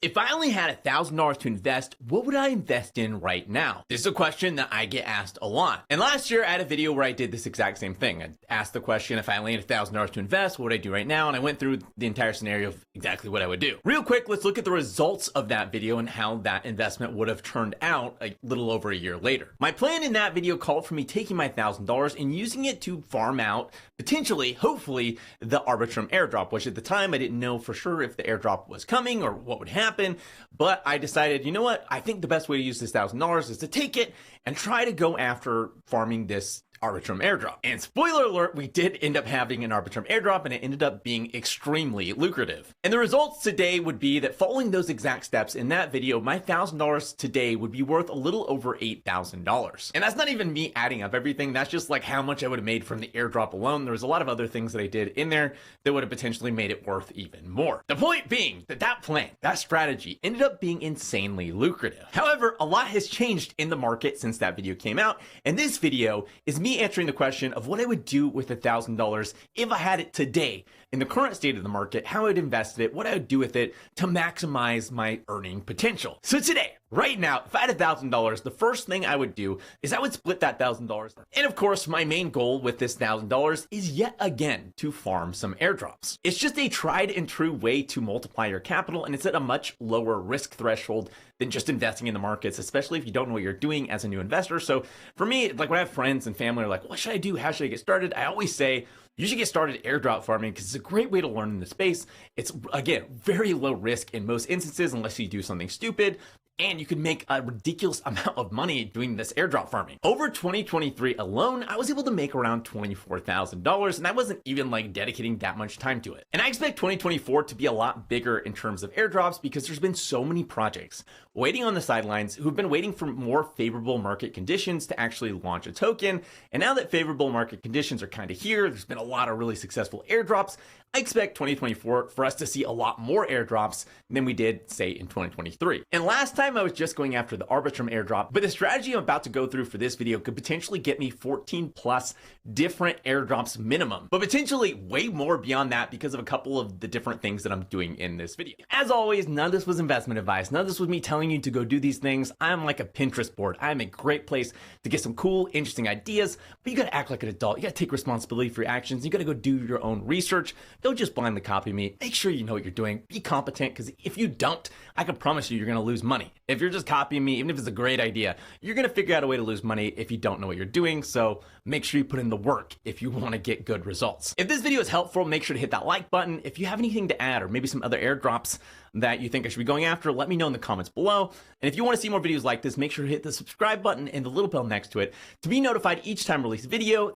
If I only had $1,000 to invest, what would I invest in right now? This is a question that I get asked a lot. And last year I had a video where I did this exact same thing. I asked the question, if I only had $1,000 to invest, what would I do right now? And I went through the entire scenario of exactly what I would do. Real quick, let's look at the results of that video and how that investment would have turned out a little over a year later. My plan in that video called for me taking my $1,000 and using it to farm out, potentially, hopefully, the Arbitrum airdrop, which at the time I didn't know for sure if the airdrop was coming or what would happen. But I decided, you know what? I think the best way to use this $1,000 is to take it and try to go after farming this Arbitrum airdrop. And spoiler alert, we did end up having an Arbitrum airdrop and it ended up being extremely lucrative. And the results today would be that following those exact steps in that video, my $1,000 today would be worth a little over $8,000. And that's not even me adding up everything. That's just like how much I would have made from the airdrop alone. There was a lot of other things that I did in there that would have potentially made it worth even more. The point being that that plan, that strategy ended up being insanely lucrative. However, a lot has changed in the market since that video came out. And this video is me answering the question of what I would do with $1,000 if I had it today in the current state of the market, how I'd invest it, what I would do with it to maximize my earning potential. So today, right now, if I had $1,000, the first thing I would do is I would split that $1,000. And of course, my main goal with this $1,000 is yet again to farm some airdrops. It's just a tried and true way to multiply your capital, and it's at a much lower risk threshold than just investing in the markets, especially if you don't know what you're doing as a new investor. So for me, like when I have friends and family are like, what should I do? How should I get started? I always say, you should get started airdrop farming because it's a great way to learn in the space. It's, again, very low risk in most instances unless you do something stupid. And you can make a ridiculous amount of money doing this airdrop farming. Over 2023 alone, I was able to make around $24,000, and I wasn't even like dedicating that much time to it. And I expect 2024 to be a lot bigger in terms of airdrops because there's been so many projects waiting on the sidelines who've been waiting for more favorable market conditions to actually launch a token. And now that favorable market conditions are kind of here, there's been a lot of really successful airdrops. I expect 2024 for us to see a lot more airdrops than we did, say, in 2023. And last time I was just going after the Arbitrum airdrop, but the strategy I'm about to go through for this video could potentially get me 14 plus different airdrops minimum, but potentially way more beyond that because of a couple of the different things that I'm doing in this video. As always, none of this was investment advice. None of this was me telling you to go do these things. I'm like a Pinterest board. I'm a great place to get some cool, interesting ideas, but you gotta act like an adult. You gotta take responsibility for your actions. You gotta go do your own research. Don't just blindly copy me. Make sure you know what you're doing. Be competent, because if you don't, I can promise you you're gonna lose money. If you're just copying me, even if it's a great idea, you're gonna figure out a way to lose money if you don't know what you're doing. So make sure you put in the work if you wanna get good results. If this video is helpful, make sure to hit that like button. If you have anything to add or maybe some other airdrops that you think I should be going after, let me know in the comments below. And if you want to see more videos like this, make sure to hit the subscribe button and the little bell next to it to be notified each time I release a video.